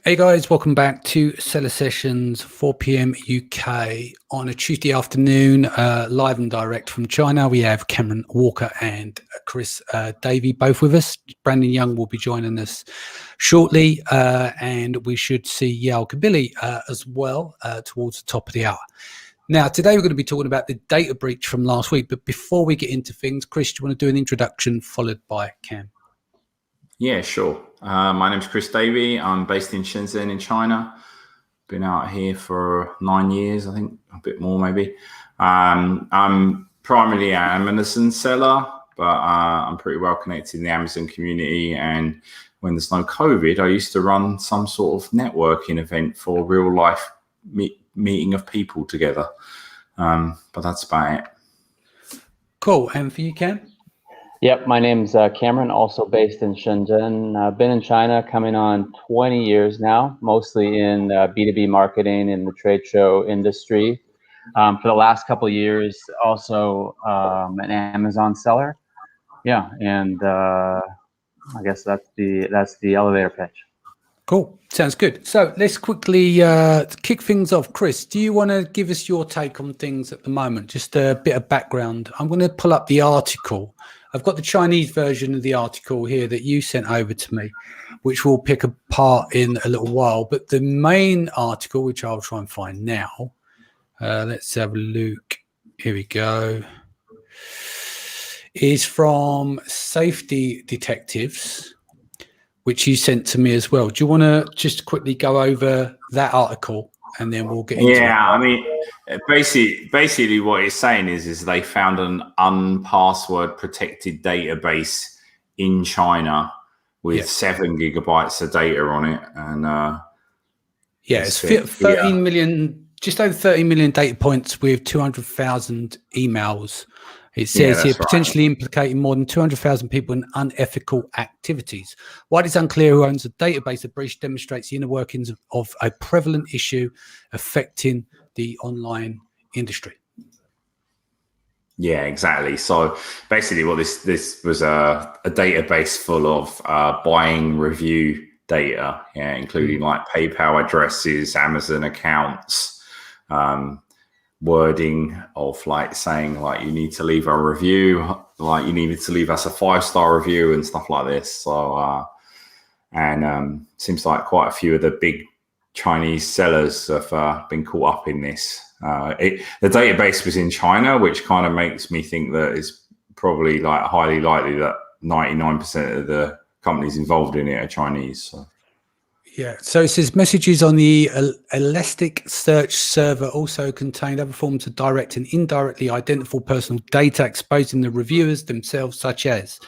Hey guys, welcome back to Seller Sessions, 4 p.m. UK on a Tuesday afternoon, live and direct from China. We have Cameron Walker and Chris Davey both with us. Brandon Young will be joining us shortly, and we should see Yao Kabili as well towards the top of the hour. Now, today we're going to be talking about the data breach from last week. But before we get into things, Chris, do you want to do an introduction followed by Cam? Yeah, sure. My name's Chris Davey. I'm based in Shenzhen in China. Been out here for 9 years, I think, a bit more maybe. I'm primarily an Amazon seller, but I'm pretty well connected in the Amazon community. And when there's no COVID, I used to run some sort of networking event for real life meeting of people together. But that's about it. Cool. And for you, Cam? Yep, my name's Cameron, also based in Shenzhen. I've been in China coming on 20 years now, mostly in B2B marketing in the trade show industry. For the last couple of years, also an Amazon seller. Yeah, and I guess that's the elevator pitch. Cool. Sounds good. So let's quickly kick things off. Chris, do you want to give us your take on things at the moment? Just a bit of background. I'm going to pull up the article. I've got the Chinese version of the article here that you sent over to me, which we'll pick apart in a little while. But the main article, which I'll try and find now, let's have a look. Here we go. Is from Safety Detectives, which you sent to me as well. Do you want to just quickly go over that article and then we'll get into it? Yeah, I mean, basically what it's saying is they found an unpassword protected database in China with 7 gigabytes of data on it. And it's 13 million, just over 30 million data points with 200,000 emails. It says here, potentially implicating more than 200,000 people in unethical activities. While it's unclear who owns the database, the breach demonstrates the inner workings of a prevalent issue affecting the online industry. Yeah, exactly. So basically what this was a database full of buying review data, including like PayPal addresses, Amazon accounts, wording of like saying like you need to leave a review, like you needed to leave us a 5-star review and stuff like this. So seems like quite a few of the big Chinese sellers have been caught up in this. The database was in China, which kind of makes me think that it's probably like highly likely that 99% of the companies involved in it are Chinese. So. Yeah, so it says messages on the Elasticsearch server also contained other forms of direct and indirectly identifiable personal data exposing the reviewers themselves, such as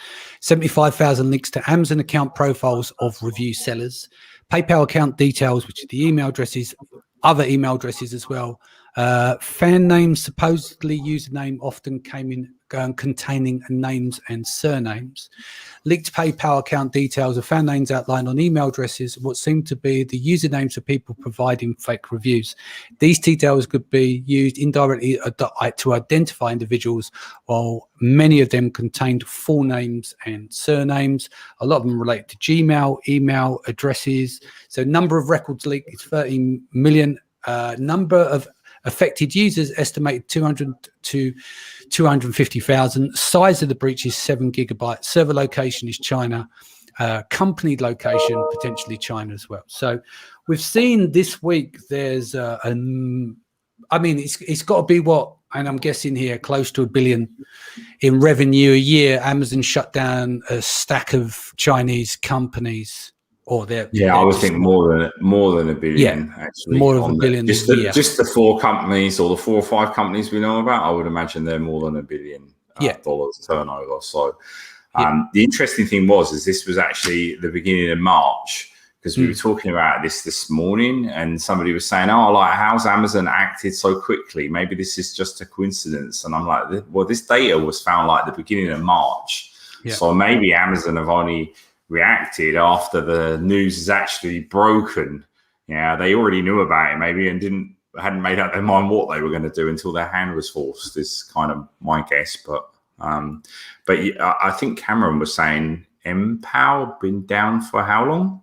75,000 links to Amazon account profiles of review sellers, PayPal account details, which are the email addresses, other email addresses as well, fan names, supposedly username often came in containing names and surnames, leaked PayPal account details of fan names outlined on email addresses, what seemed to be the usernames of people providing fake reviews. These details could be used indirectly to identify individuals, while many of them contained full names and surnames. A lot of them relate to Gmail, email addresses. So number of records leaked is 13 million. Number of affected users estimated 200 to 250,000. Size of the breach is 7 gigabytes. Server location is China. Company location, potentially China as well. So we've seen this week there's I mean, it's got to be what, and I'm guessing here, close to $1 billion in revenue a year. Amazon shut down a stack of Chinese companies. I would think more than $1 billion. Actually, more of $1 billion. Just the 4 companies or the 4 or 5 companies we know about, I would imagine they're more than $1 billion dollars turnover. So the interesting thing is this was actually the beginning of March, because we were talking about this morning, and somebody was saying, "Oh, like how's Amazon acted so quickly? Maybe this is just a coincidence." And I'm like, "Well, this data was found like the beginning of March, so maybe Amazon have only reacted after the news is actually broken. Yeah, they already knew about it maybe and hadn't made up their mind what they were going to do until their hand was forced," is kind of my guess. But I think Cameron was saying MPOW been down for how long?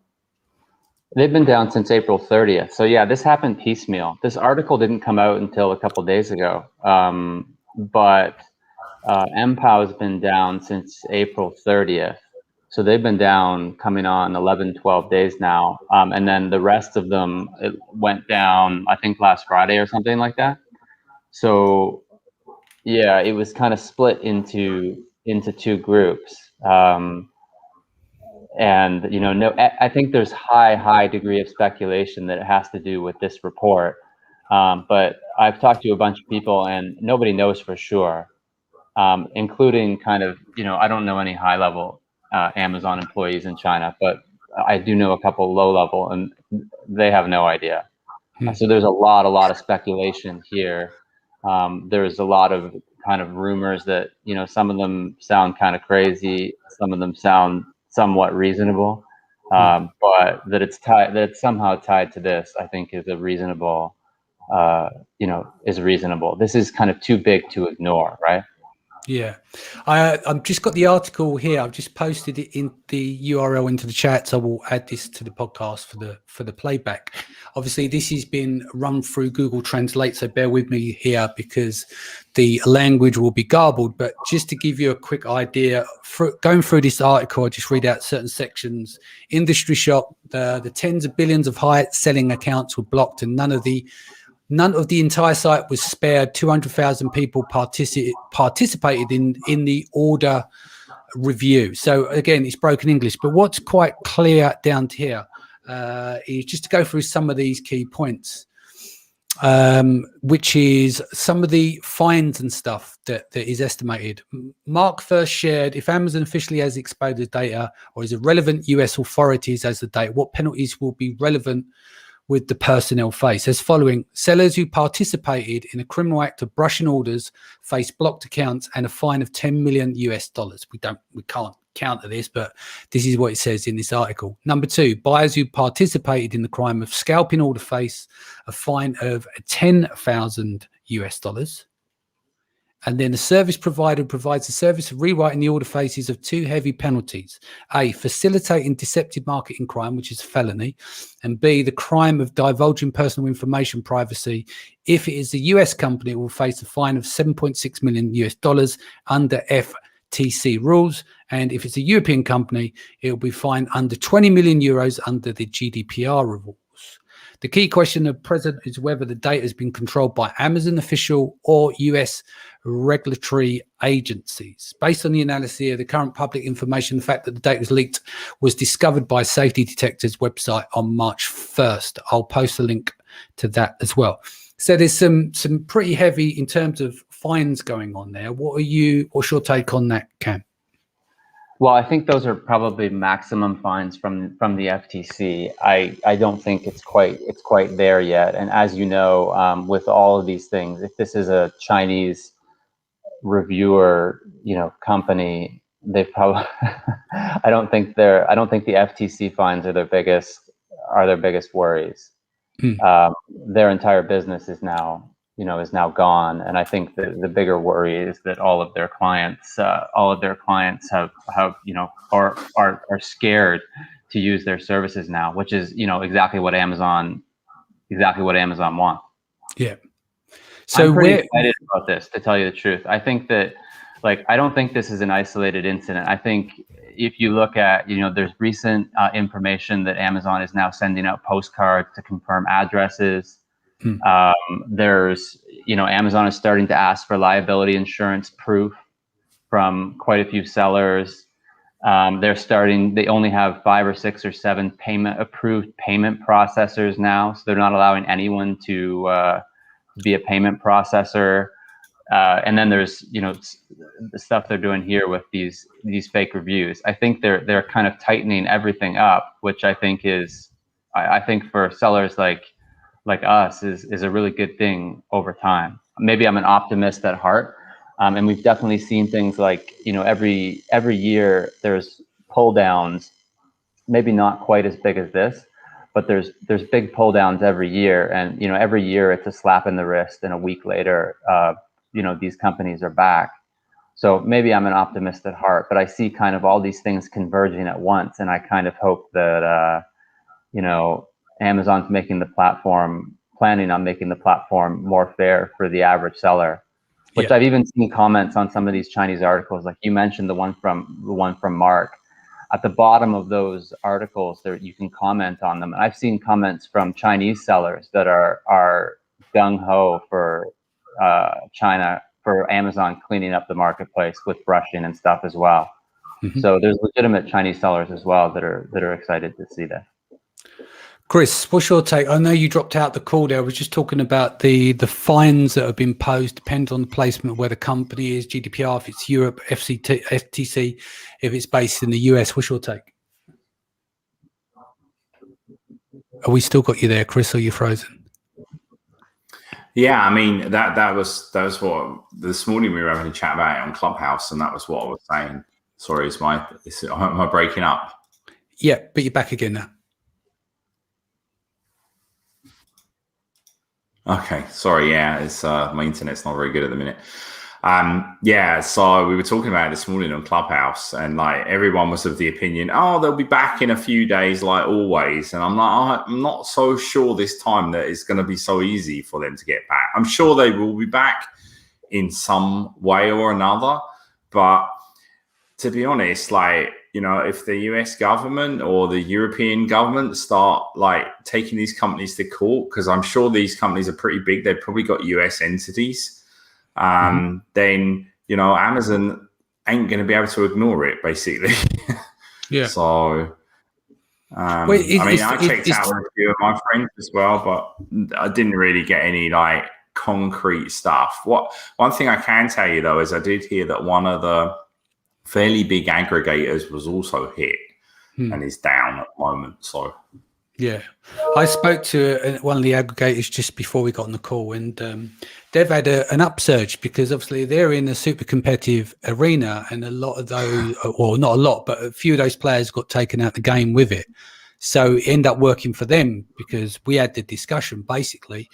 They've been down since April 30th. So yeah, this happened piecemeal. This article didn't come out until a couple days ago. But MPOW has been down since April 30th. So they've been down coming on 11, 12 days now. And then the rest of them, it went down, I think last Friday or something like that. So yeah, it was kind of split into two groups. And I think there's high degree of speculation that it has to do with this report. But I've talked to a bunch of people and nobody knows for sure, including kind of, I don't know any high level Amazon employees in China, but I do know a couple low level and they have no idea. So there's a lot of speculation here. There's a lot of kind of rumors that, some of them sound kind of crazy. Some of them sound somewhat reasonable, but that it's somehow tied to this, I think is a reasonable, is reasonable. This is kind of too big to ignore, right? Yeah, I've just got the article here. I've just posted it in the URL into the chat, so we'll add this to the podcast for the playback. Obviously, this has been run through Google Translate, so bear with me here because the language will be garbled. But just to give you a quick idea, going through this article, I just read out certain sections. Industry shock: the tens of billions of high-selling accounts were blocked, and none of the entire site was spared. 200,000 people participated in the order review. So again, it's broken English, but what's quite clear down to here is just to go through some of these key points, which is some of the fines and stuff that is estimated. Mark first shared, if Amazon officially has exposed the data or is relevant US authorities as the data, what penalties will be relevant with the personnel face as following: sellers who participated in a criminal act of brushing orders face blocked accounts and a fine of $10 million. We can't counter this, but this is what it says in this article. Number two, buyers who participated in the crime of scalping order face a fine of $10,000. And then the service provider provides the service of rewriting the order faces of two heavy penalties: A, facilitating deceptive marketing crime, which is a felony, and B, the crime of divulging personal information privacy. If it is a US company, it will face a fine of $7.6 million under FTC rules. And if it's a European company, it will be fined under 20 million euros under the GDPR rules. The key question at present is whether the data has been controlled by Amazon official or US regulatory agencies. Based on the analysis of the current public information, the fact that the data was leaked was discovered by Safety Detector's website on March 1st. I'll post a link to that as well. So there's some pretty heavy in terms of fines going on there. What's your take on that, Cam? Well, I think those are probably maximum fines from the FTC. I don't think it's quite there yet. And as you know, with all of these things, if this is a Chinese reviewer, company, they probably I don't think the FTC fines are their biggest worries. Their entire business is now gone, and I think the bigger worry is that all of their clients have are scared to use their services now, which is exactly what Amazon wants. Yeah. So I'm pretty excited about this, to tell you the truth. I think that, I don't think this is an isolated incident. I think if you look at, there's recent information that Amazon is now sending out postcards to confirm addresses. There's, Amazon is starting to ask for liability insurance proof from quite a few sellers. They only have 5 or 6 or 7 approved payment processors now. So they're not allowing anyone to be a payment processor. And then there's, the stuff they're doing here with these fake reviews. I think they're kind of tightening everything up, which I think I think for sellers like us is a really good thing over time. Maybe I'm an optimist at heart. And we've definitely seen things like, every year there's pull downs, maybe not quite as big as this, but there's big pull downs every year. And, every year it's a slap in the wrist, and a week later, these companies are back. So maybe I'm an optimist at heart, but I see kind of all these things converging at once. And I kind of hope that, Amazon's planning on making the platform more fair for the average seller, which I've even seen comments on some of these Chinese articles. Like you mentioned, the one from Mark. At the bottom of those articles, there you can comment on them. And I've seen comments from Chinese sellers that are gung-ho for Amazon cleaning up the marketplace with brushing and stuff as well. Mm-hmm. So there's legitimate Chinese sellers as well that are excited to see that. Chris, what's your take? I know you dropped out the call there. I was just talking about the fines that have been imposed, depends on the placement, where the company is, GDPR, if it's Europe, FTC, if it's based in the US. What's your take? Are we still got you there, Chris, or are you frozen? Yeah, I mean, that was what this morning we were having a chat about it on Clubhouse, and that was what I was saying. Sorry, am I breaking up? Yeah, but you're back again now. Okay, sorry. Yeah, it's my internet's not very good at the minute. Yeah, so we were talking about it this morning on Clubhouse, and like everyone was of the opinion, oh, they'll be back in a few days, like always. And I'm like, I'm not so sure this time that it's going to be so easy for them to get back. I'm sure they will be back in some way or another, but to be honest, like, you know, if the US government or the European government start like taking these companies to court, because I'm sure these companies are pretty big, they've probably got US entities, then, you know, Amazon ain't going to be able to ignore it, basically. Yeah. So, I checked out a few of my friends as well, but I didn't really get any like concrete stuff. One thing I can tell you though is I did hear that one of the fairly big aggregators was also hit and is down at the moment. So yeah, I spoke to one of the aggregators just before we got on the call, and they've had an upsurge because obviously they're in a super competitive arena, and a lot of those, or not a lot, but a few of those players got taken out the game with it. So it ended up working for them because we had the discussion. Basically,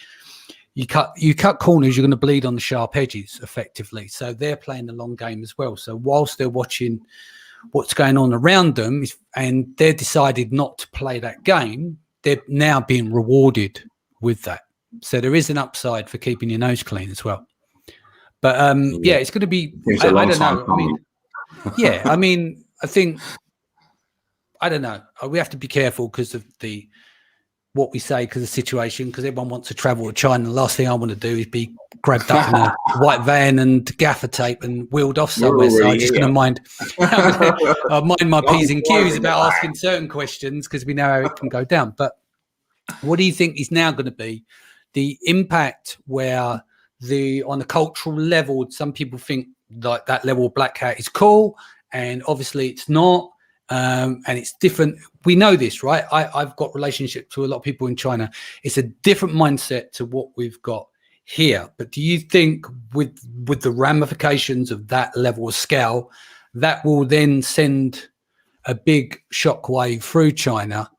you cut corners, you're going to bleed on the sharp edges effectively. So they're playing the long game as well. So whilst they're watching what's going on around them and they're decided not to play that game, they're now being rewarded with that. So there is an upside for keeping your nose clean as well. But yeah, it's going to be, I don't know. I mean, yeah, I mean, I think, I don't know. We have to be careful because of what we say, because of the situation, because everyone wants to travel to China. The last thing I want to do is be grabbed up in a white van and gaffer tape and wheeled off somewhere. So I'm just going to mind my P's and Q's about asking certain questions because we know how it can go down. But what do you think is now going to be the impact where on the cultural level, some people think like that level of black hat is cool, and obviously it's not. And it's different. We know this, right? I've got relationships to a lot of people in China. It's a different mindset to what we've got here. But do you think with the ramifications of that level of scale, that will then send a big shockwave through China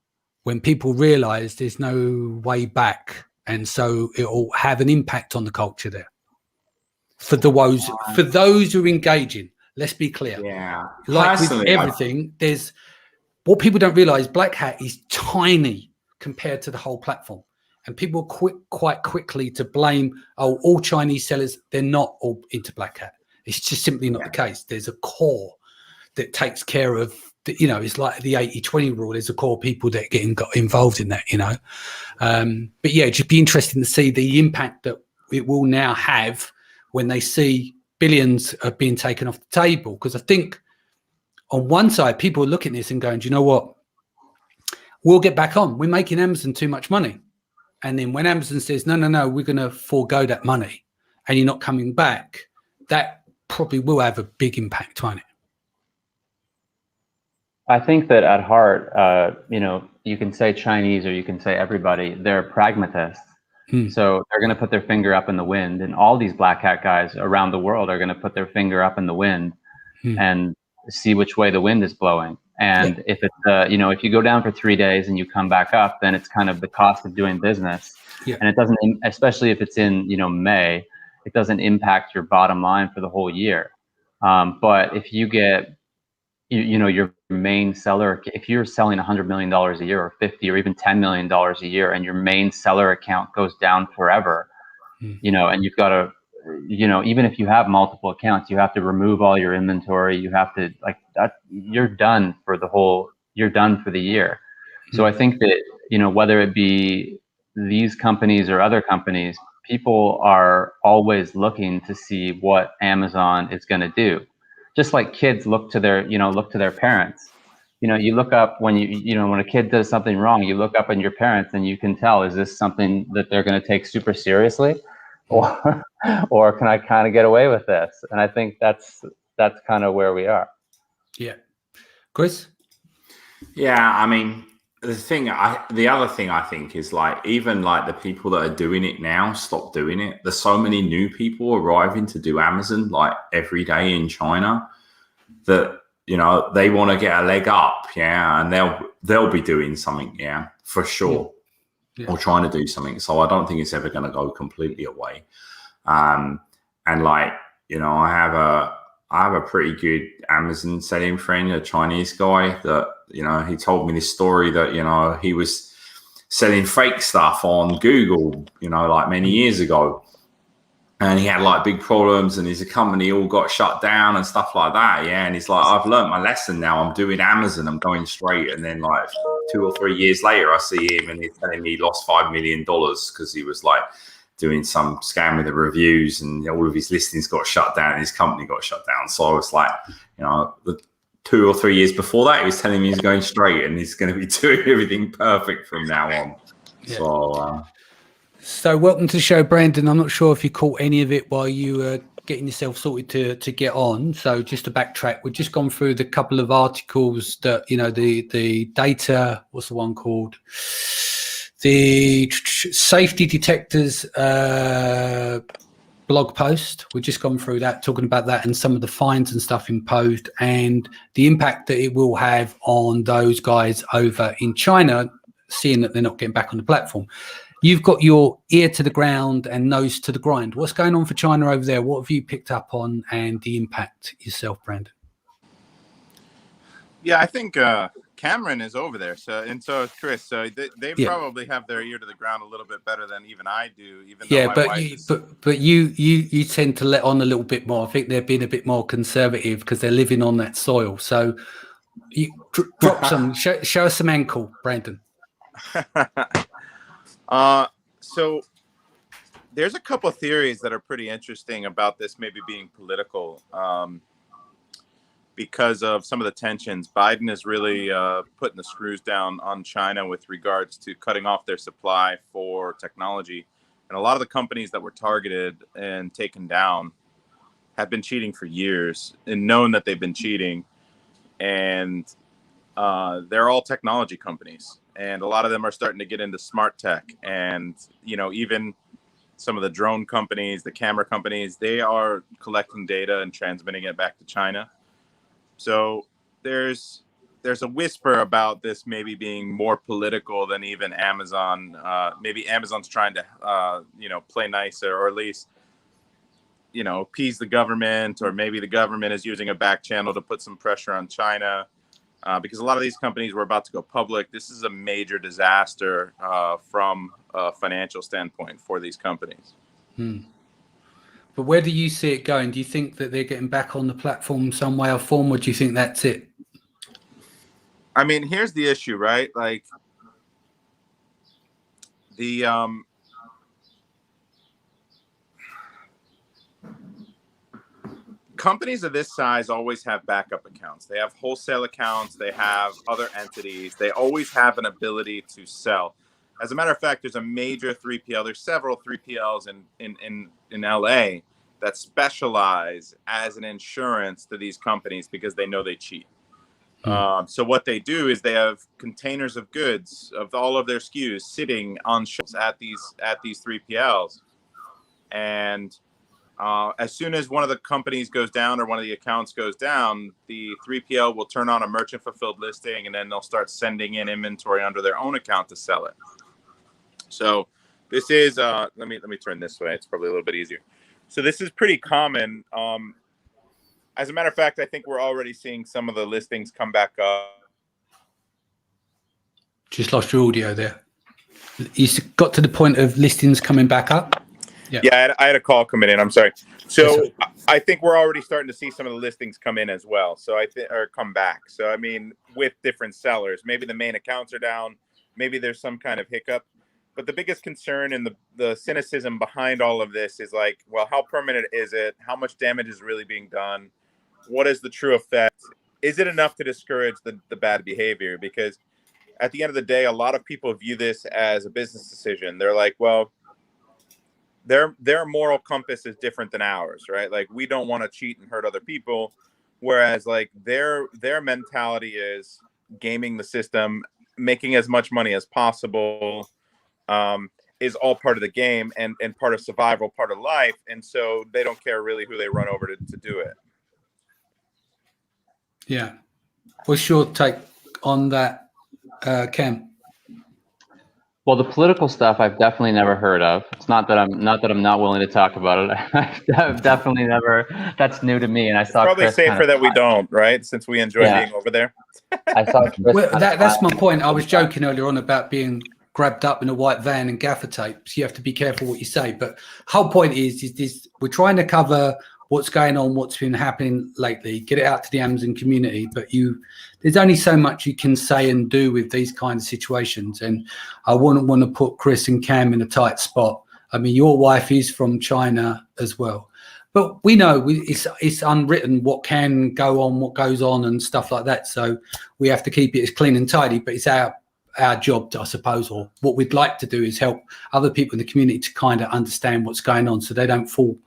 when people realize there's no way back? And so it will have an impact on the culture there. For those who are engaging. Let's be clear. Yeah. Like with everything, there's what people don't realize. Black hat is tiny compared to the whole platform, and people quite quickly to blame. Oh, all Chinese sellers, they're not all into black hat. It's just simply not the case. There's a core that takes care of. It's like the 80-20 rule. There's a core of people that got involved in that. But yeah, it'd just be interesting to see the impact that it will now have when they see billions are being taken off the table. Because I think on one side, people are looking at this and going, do you know what? We'll get back on. We're making Amazon too much money. And then when Amazon says, no, we're going to forego that money and you're not coming back, that probably will have a big impact on it. I think that at heart, you can say Chinese or you can say everybody, they're pragmatists. So they're going to put their finger up in the wind, and all these black hat guys around the world are going to put their finger up in the wind and see which way the wind is blowing. And if it's, if you go down for 3 days and you come back up, then it's kind of the cost of doing business. Yeah. And it doesn't, especially if it's in, May, it doesn't impact your bottom line for the whole year. But if you get you know, your main seller, if you're selling $100 million a year or 50 or even $10 million a year, and your main seller account goes down forever, you know, and you've got to, you know, even if you have multiple accounts, you have to remove all your inventory. You have to, like, that, you're done for the year. So I think that, you know, whether it be these companies or other companies, people are always looking to see what Amazon is going to do. Just like kids look to their parents. You know, you look up when when a kid does something wrong, you look up at your parents and you can tell, is this something that they're going to take super seriously, or or can I kind of get away with this? And I think that's kind of where we are. Yeah. Chris? Yeah, I mean, the other thing I think is, like, even like the people that are doing it now stop doing it. There's so many new people arriving to do Amazon like every day in China that, you know, they want to get a leg up, yeah, and they'll be doing something, yeah, for sure, or trying to do something. So I don't think it's ever going to go completely away. And like, you know, I have a pretty good Amazon selling friend, a Chinese guy, that, you know, he told me this story that, you know, he was selling fake stuff on Google, you know, like many years ago. And he had like big problems, and his company all got shut down and stuff like that. Yeah. And he's like, I've learned my lesson now. I'm doing Amazon. I'm going straight. And then like 2 or 3 years later, I see him and he's telling me he lost $5 million because he was like doing some scam with the reviews, and all of his listings got shut down and his company got shut down. So I was like, you know, the 2 or 3 years before that, he was telling me he's going straight and he's going to be doing everything perfect from now on. Yeah. So welcome to the show, Brandon. I'm not sure if you caught any of it while you were getting yourself sorted to get on. So just to backtrack, we've just gone through the couple of articles that, you know, the data, what's the one called? The safety detectors blog post. We've just gone through that, talking about that and some of the fines and stuff imposed and the impact that it will have on those guys over in China, seeing that they're not getting back on the platform. You've got your ear to the ground and nose to the grind. What's going on for China over there? What have you picked up on and the impact yourself, Brandon? Yeah, I think Cameron is over there. So is Chris. So they probably have their ear to the ground a little bit better than even I do. Even though but you tend to let on a little bit more. I think they're being a bit more conservative because they're living on that soil. So you drop some, show us some ankle, Brandon. So there's a couple of theories that are pretty interesting about this maybe being political, because of some of the tensions. Biden is really putting the screws down on China with regards to cutting off their supply for technology. And a lot of the companies that were targeted and taken down have been cheating for years and known that they've been cheating. And they're all technology companies. And a lot of them are starting to get into smart tech. And, you know, even some of the drone companies, the camera companies, they are collecting data and transmitting it back to China. So there's a whisper about this maybe being more political than even Amazon. Maybe Amazon's trying to, play nicer, or at least, appease the government, or maybe the government is using a back channel to put some pressure on China. Because a lot of these companies were about to go public. This is a major disaster from a financial standpoint for these companies. But where do you see it going? Do you think that they're getting back on the platform some way or form, or do you think that's it? I mean, here's the issue, right? Like the companies of this size always have backup accounts. They have wholesale accounts. They have other entities. They always have an ability to sell. As a matter of fact, there's a major 3PL. There's several 3PLs in LA that specialize as an insurance to these companies because they know they cheat. So what they do is they have containers of goods of all of their SKUs sitting on shelves at these 3PLs. And as soon as one of the companies goes down or one of the accounts goes down, the 3PL will turn on a merchant fulfilled listing, and then they'll start sending in inventory under their own account to sell it. So this is, let me turn this way. It's probably a little bit easier. So this is pretty common. As a matter of fact, I think we're already seeing some of the listings come back up. Just lost your audio there. You got to the point of listings coming back up? Yeah, I had a call coming in. I'm sorry. So I think we're already starting to see some of the listings come in as well. So I think, or come back. So I mean, with different sellers, maybe the main accounts are down. Maybe there's some kind of hiccup. But the biggest concern and the cynicism behind all of this is like, well, how permanent is it? How much damage is really being done? What is the true effect? Is it enough to discourage the bad behavior? Because at the end of the day, a lot of people view this as a business decision. They're like, well, their moral compass is different than ours, right? Like, we don't want to cheat and hurt other people, whereas like their mentality is gaming the system, making as much money as possible, is all part of the game and part of survival, part of life, and so they don't care really who they run over to do it. Yeah. What's your take on that, Cam? Well, the political stuff I've definitely never heard of. It's not that I'm not willing to talk about it. I've definitely never. That's new to me, and I saw Probably Chris safer that we don't, right? Since we enjoy being over there. I saw Chris. Well, that's my point. I was joking earlier on about being grabbed up in a white van and gaffer tape. So you have to be careful what you say. But whole point is this: we're trying to cover what's going on, what's been happening lately, get it out to the Amazon community. But there's only so much you can say and do with these kinds of situations. And I wouldn't want to put Chris and Cam in a tight spot. I mean, your wife is from China as well. But we know it's unwritten what can go on, what goes on and stuff like that. So we have to keep it as clean and tidy. But it's our job, I suppose, or what we'd like to do is help other people in the community to kind of understand what's going on so they don't fall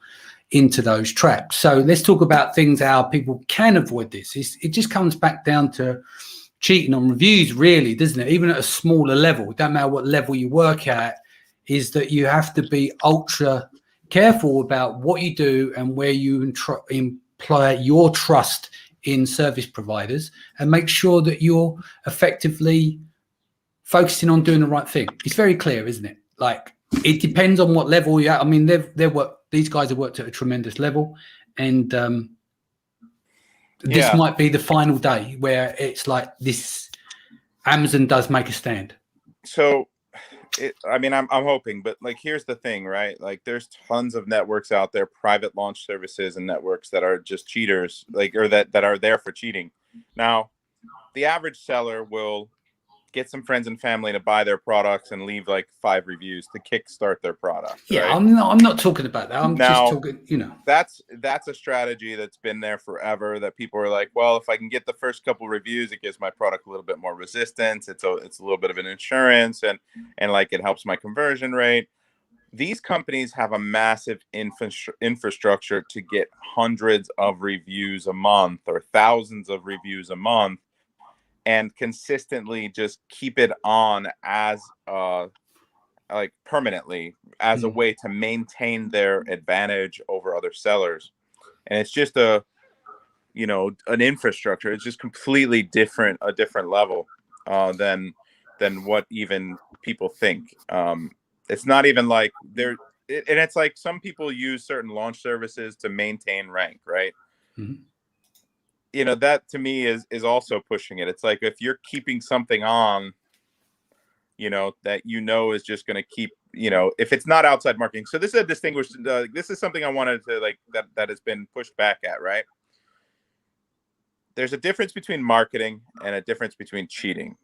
into those traps. So let's talk about things how people can avoid this. It just comes back down to cheating on reviews, really, doesn't it? Even at a smaller level, it don't matter what level you work at, is that you have to be ultra careful about what you do and where you employ your trust in service providers, and make sure that you're effectively focusing on doing the right thing. It's very clear, isn't it? Like, it depends on what level you're at. I mean, these guys have worked at a tremendous level, and this might be the final day where it's like this. Amazon does make a stand. So, I'm hoping, but like, here's the thing, right? Like, there's tons of networks out there, private launch services and networks that are just cheaters, like, or that are there for cheating. Now, the average seller will get some friends and family to buy their products and leave like 5 reviews to kickstart their product. Yeah, right? I'm not talking about that. I'm just talking, That's a strategy that's been there forever, that people are like, well, if I can get the first couple reviews, it gives my product a little bit more resistance. It's a little bit of an insurance, and like, it helps my conversion rate. These companies have a massive infrastructure to get hundreds of reviews a month or thousands of reviews a month, and consistently just keep it on as like permanently as a way to maintain their advantage over other sellers. And it's just an infrastructure. It's just completely different, a different level than what even people think. It's not even like and it's like some people use certain launch services to maintain rank, right? Mm-hmm. That to me is also pushing it. It's like, if you're keeping something on, that is just going to keep, if it's not outside marketing. So this is a distinguished, this is something I wanted to like, that has been pushed back at, right? There's a difference between marketing and a difference between cheating,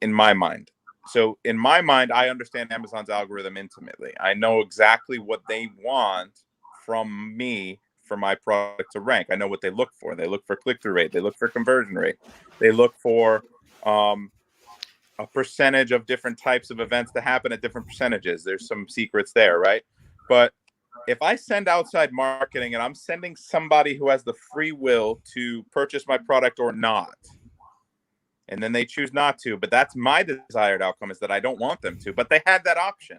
in my mind. So in my mind, I understand Amazon's algorithm intimately. I know exactly what they want from me for my product to rank. I know what they look for. They look for click-through rate. They look for conversion rate. They look for a percentage of different types of events to happen at different percentages. There's some secrets there, right? But if I send outside marketing and I'm sending somebody who has the free will to purchase my product or not, and then they choose not to, but that's my desired outcome, is that I don't want them to, but they had that option.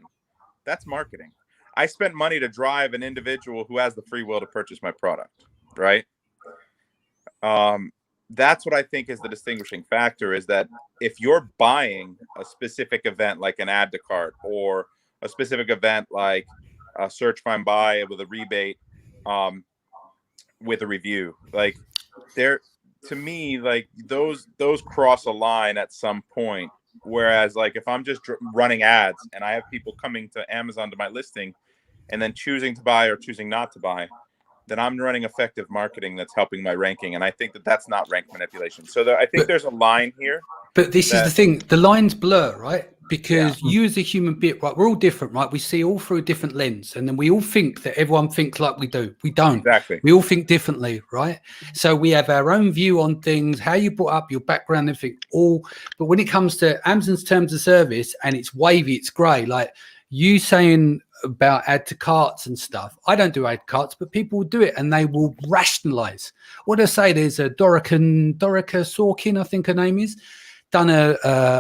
That's marketing. I spent money to drive an individual who has the free will to purchase my product, right? That's what I think is the distinguishing factor, is that if you're buying a specific event like an add to cart, or a specific event like a search, find, buy with a rebate, with a review. Like there, to me, like those cross a line at some point. Whereas like if I'm just running ads and I have people coming to Amazon to my listing and then choosing to buy or choosing not to buy, then I'm running effective marketing that's helping my ranking. And I think that that's not rank manipulation. So I think there's a line here. But this is the thing, the lines blur, right? Because you as a human being, right, we're all different, right? We see all through a different lens, and then we all think that everyone thinks like we do. We don't. Exactly. We all think differently, right? So we have our own view on things, how you brought up, your background, everything, all. But when it comes to Amazon's terms of service and it's wavy, it's grey, like you saying about add to carts and stuff. I don't do add to carts, but people will do it and they will rationalize. What I say, there's a Dorica Sorkin, I think her name is, done a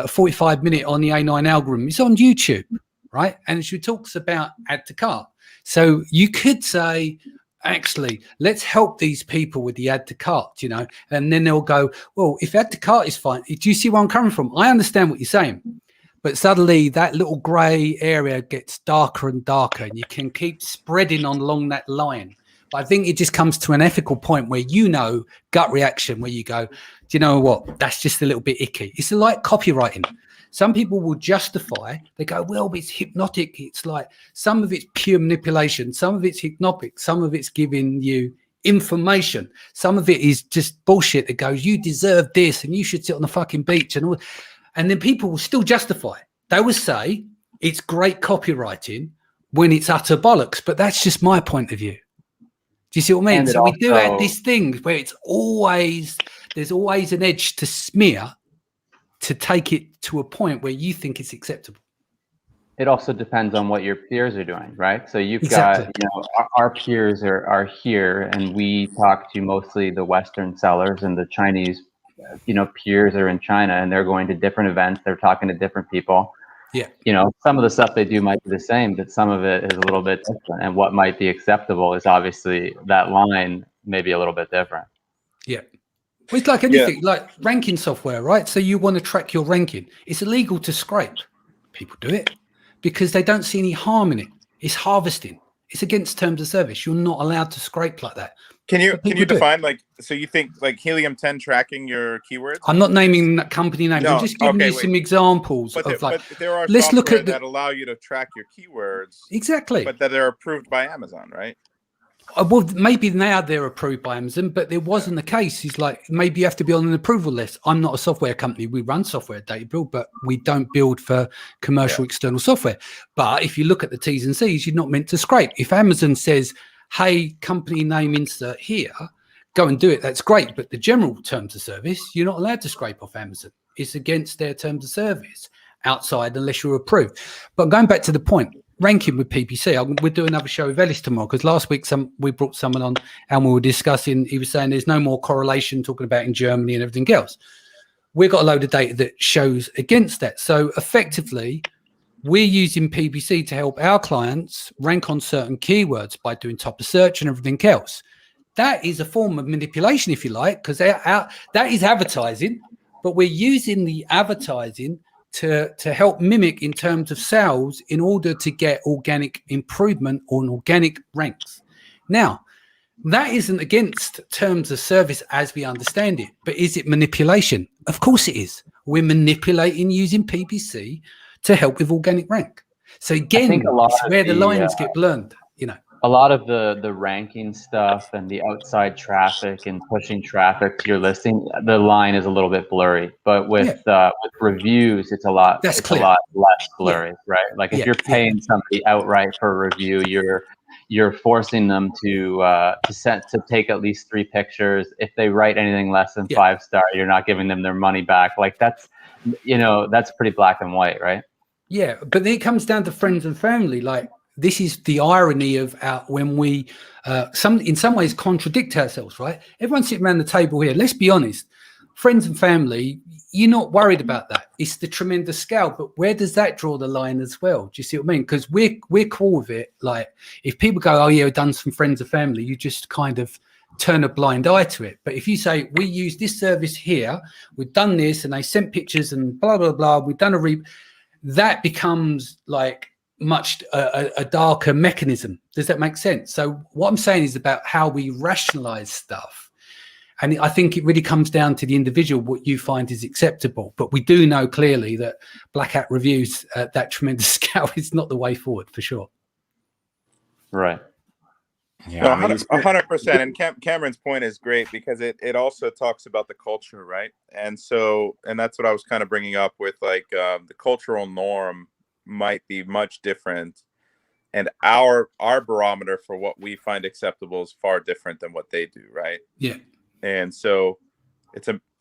45-minute on the A9 algorithm. It's on YouTube, right? And she talks about add to cart. So you could say, actually, let's help these people with the add to cart, you know, and then they'll go, well, if add to cart is fine, do you see where I'm coming from? I understand what you're saying, but suddenly that little gray area gets darker and darker, and you can keep spreading on along that line. But I think it just comes to an ethical point where, you know, gut reaction, where you go, do you know what? That's just a little bit icky. It's like copywriting. Some people will justify, they go, well, it's hypnotic. It's like some of it's pure manipulation. Some of it's hypnotic. Some of it's giving you information. Some of it is just bullshit that goes, you deserve this and you should sit on the fucking beach and all. And then people will still justify it. They will say it's great copywriting when it's utter bollocks. But that's just my point of view. Do you see what I mean? So we do have this thing where there's always an edge to smear to take it to a point where you think it's acceptable. It also depends on what your peers are doing, right? So you've got, you know, our peers are here, and we talk to mostly the Western sellers, and the Chinese, you know, peers are in China, and they're going to different events. They're talking to different people. Yeah. You know, some of the stuff they do might be the same, but some of it is a little bit different. And what might be acceptable is obviously that line may be a little bit different. Yeah. Well, it's like anything, like ranking software, right? So you want to track your ranking. It's illegal to scrape. People do it because they don't see any harm in it. It's harvesting. It's against terms of service. You're not allowed to scrape like that. Can you define, like, so you think like Helium-10 tracking your keywords? I'm not naming that company names. I'm just giving you some examples but of but there are let's look at that allow you to track your keywords. Exactly. But that are approved by Amazon, right? Well, maybe now they're approved by Amazon, but there wasn't the case. It's like, maybe you have to be on an approval list. I'm not a software company. We run software at Data Build, but we don't build for commercial external software. But if you look at the T's and C's, you're not meant to scrape. If Amazon says, hey, company name insert here, go and do it, that's great. But the general terms of service, you're not allowed to scrape off Amazon. It's against their terms of service outside unless you're approved. But going back to the point, ranking with PPC, we're doing another show with Ellis tomorrow, because last week we brought someone on and we were discussing, he was saying there's no more correlation, talking about in Germany and everything else. We've got a load of data that shows against that. So effectively, we're using PPC to help our clients rank on certain keywords by doing top of search and everything else. That is a form of manipulation, if you like, because that is advertising, but we're using the advertising to help mimic in terms of sales in order to get organic improvement on organic ranks. Now, that isn't against terms of service as we understand it, but is it manipulation? Of course it is. We're manipulating using PPC to help with organic rank. So again, it's where the lines get blurred, you know. A lot of the ranking stuff and the outside traffic and pushing traffic to your listing, the line is a little bit blurry. But with reviews, it's a lot less blurry, right? Like if you're paying somebody outright for a review, you're forcing them to take at least 3 pictures. If they write anything less than 5-star, you're not giving them their money back. Like that's pretty black and white, right? Yeah, but then it comes down to friends and family. Like, this is the irony of when we in some ways contradict ourselves, right? Everyone's sitting around the table here. Let's be honest. Friends and family, you're not worried about that. It's the tremendous scale. But where does that draw the line as well? Do you see what I mean? Because we're cool with it. Like, if people go, oh, yeah, we've done some friends and family, you just kind of turn a blind eye to it. But if you say, we use this service here, we've done this, and they sent pictures and blah, blah, blah, we've done that becomes like much a darker mechanism. Does that make sense? So what I'm saying is about how we rationalize stuff. And I think it really comes down to the individual, what you find is acceptable. But we do know clearly that black hat reviews at that tremendous scale is not the way forward, for sure. Right. Yeah, no, 100%. And Cameron's point is great because it also talks about the culture, right? And that's what I was kind of bringing up with, like, the cultural norm might be much different, and our barometer for what we find acceptable is far different than what they do, right? Yeah. And so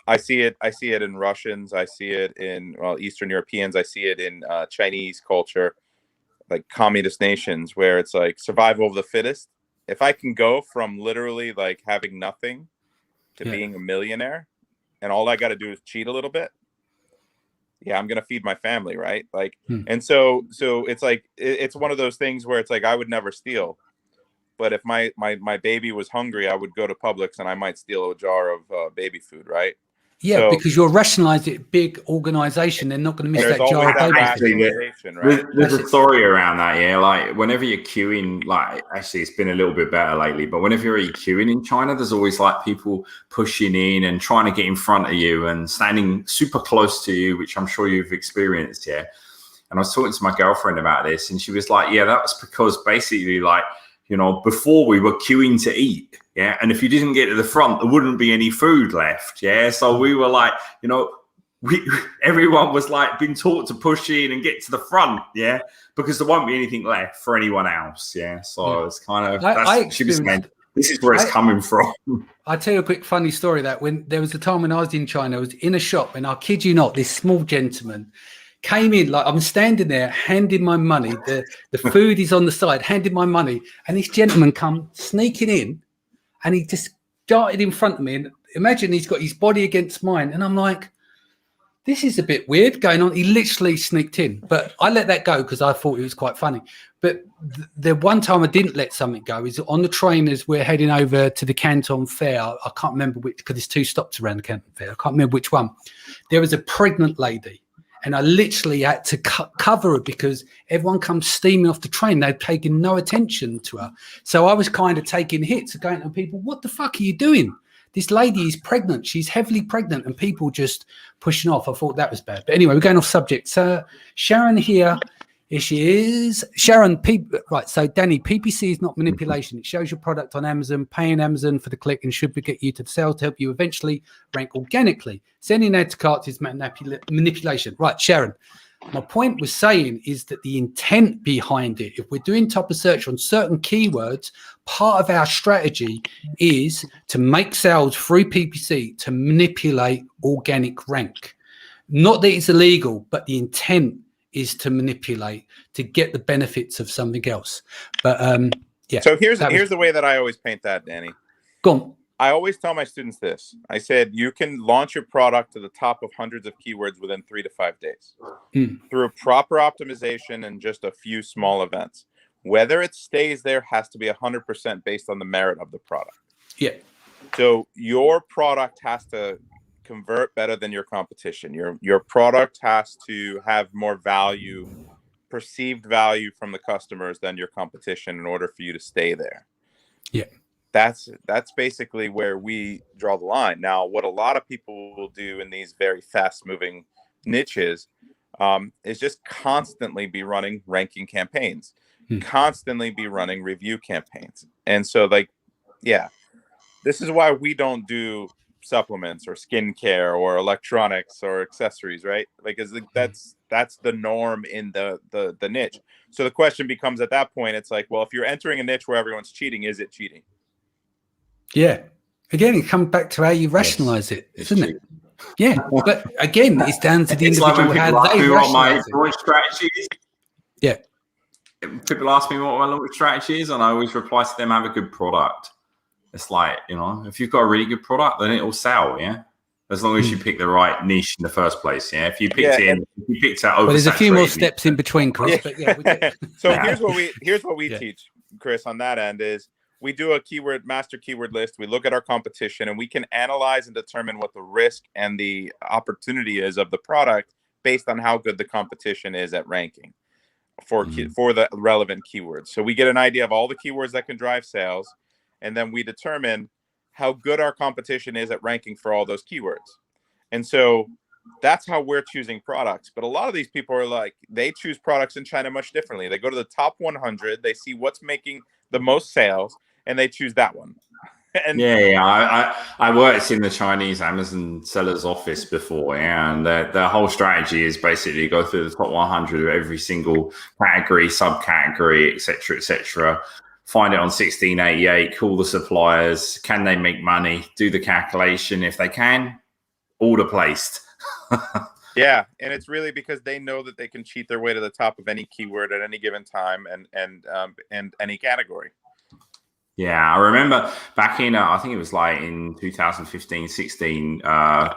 I see it in Russians, I see it in Eastern Europeans, I see it in Chinese culture, like communist nations, where it's like survival of the fittest. If I can go from literally like having nothing to being a millionaire, and all I got to do is cheat a little bit, I'm gonna feed my family, right? Like, and so it's like it's one of those things where it's like I would never steal. But if my baby was hungry, I would go to Publix and I might steal a jar of baby food, right? Yeah, because you're rationalizing it, big organization. They're not going to miss that jar of baby food. Right? There's a story around that, yeah. Like whenever you're queuing, like actually it's been a little bit better lately, but whenever you're queuing in China, there's always like people pushing in and trying to get in front of you and standing super close to you, which I'm sure you've experienced, yeah. And I was talking to my girlfriend about this, and she was like, yeah, that was because basically like, you know, before we were queuing to eat, yeah, and if you didn't get to the front, there wouldn't be any food left, yeah. So we were like, you know, everyone was like being taught to push in and get to the front, yeah, because there won't be anything left for anyone else, yeah. So it's kind of she was saying, this is where it's coming from. I'll tell you a quick funny story. That when there was a time when I was in China, I was in a shop, and I kid you not, this small gentleman came in, like I'm standing there handing my money, the food is on the side, handing my money, and this gentleman come sneaking in, and he just darted in front of me, and imagine he's got his body against mine, and I'm like, this is a bit weird going on. He literally sneaked in, but I let that go because I thought it was quite funny. But the one time I didn't let something go is on the train as we're heading over to the Canton Fair. I can't remember which, because there's 2 stops around the Canton Fair. I can't remember which one. There was a pregnant lady, and I literally had to cover her because everyone comes steaming off the train. They'd taken no attention to her. So I was kind of taking hits, going to people, what the fuck are you doing? This lady is pregnant. She's heavily pregnant, and people just pushing off. I thought that was bad. But anyway, we're going off subject. So Sharon here she is. Sharon, right. So Danny, PPC is not manipulation. It shows your product on Amazon, paying Amazon for the click, and should get you to the sale to help you eventually rank organically. Sending add to carts is manipulation. Right, Sharon. My point was saying is that the intent behind it, if we're doing top of search on certain keywords, part of our strategy is to make sales through PPC to manipulate organic rank. Not that it's illegal, but the intent is to manipulate to get the benefits of something else. But yeah. So here's the way that I always paint that, Danny. Go on. I always tell my students this. I said, you can launch your product to the top of hundreds of keywords within 3 to 5 days through proper optimization and just a few small events. Whether it stays there has to be 100% based on the merit of the product. Yeah. So your product has to convert better than your competition. Your product has to have more value, perceived value from the customers than your competition in order for you to stay there. Yeah. That's basically where we draw the line. Now, what a lot of people will do in these very fast-moving niches is just constantly be running ranking campaigns, constantly be running review campaigns. And so, like, yeah, this is why we don't do supplements or skincare or electronics or accessories, right? Because that's the norm in the niche. So the question becomes at that point, it's like, well, if you're entering a niche where everyone's cheating, is it cheating? Yeah. Again, it comes back to how you rationalize it, isn't it? Yeah. But again, it's down to the individual how they rationalize it. Launch strategy is. Yeah. People ask me what my launch strategy is, and I always reply to them, have a good product. It's like, you know, if you've got a really good product, then it will sell, yeah? As long as you pick the right niche in the first place, yeah? If you picked out well, there's a few more steps in between, Chris. Yeah. But yeah, so here's what we teach, Chris, on that end is we do a master keyword list. We look at our competition, and we can analyze and determine what the risk and the opportunity is of the product based on how good the competition is at ranking. for the relevant keywords. So we get an idea of all the keywords that can drive sales, and then we determine how good our competition is at ranking for all those keywords. And so that's how we're choosing products. But a lot of these people are like, they choose products in China much differently. They go to the top 100, they see what's making the most sales, and they choose that one. And I worked in the Chinese Amazon seller's office before, and their whole strategy is basically go through the top 100 of every single category, subcategory, etc., find it on 1688, call the suppliers, can they make money, do the calculation. If they can, order placed. Yeah, and it's really because they know that they can cheat their way to the top of any keyword at any given time and any category. Yeah, I remember back in, I think it was like in 2015, 16, one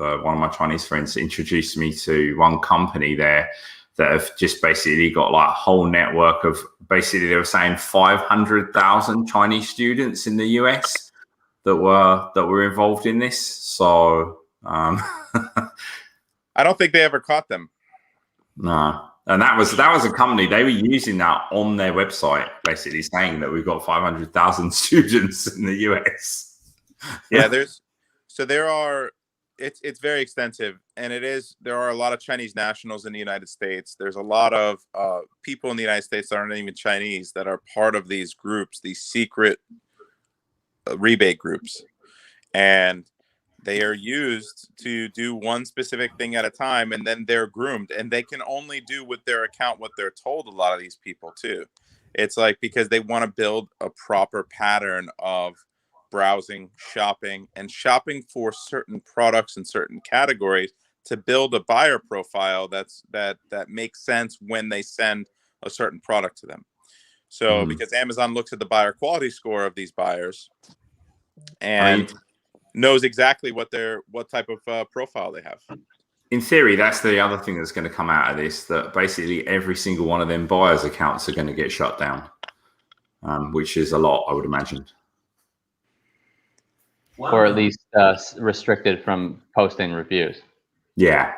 of my Chinese friends introduced me to one company there that have just basically got like a whole network of, basically they were saying 500,000 Chinese students in the US that were involved in this. So I don't think they ever caught them. No. And that was a company, they were using that on their website, basically saying that we've got 500,000 students in the US. Yeah, it's very extensive, and there are a lot of Chinese nationals in the United States. There's a lot of people in the United States that aren't even Chinese that are part of these groups, these secret rebate groups. And they are used to do one specific thing at a time, and then they're groomed, and they can only do with their account what they're told. A lot of these people too. It's like, because they want to build a proper pattern of browsing, shopping for certain products and certain categories to build a buyer profile that makes sense when they send a certain product to them. So because Amazon looks at the buyer quality score of these buyers and knows exactly what type of profile they have. In theory, that's the other thing that's going to come out of this, that basically every single one of them buyers' accounts are going to get shut down, which is a lot, I would imagine. Wow. Or at least restricted from posting reviews. Yeah.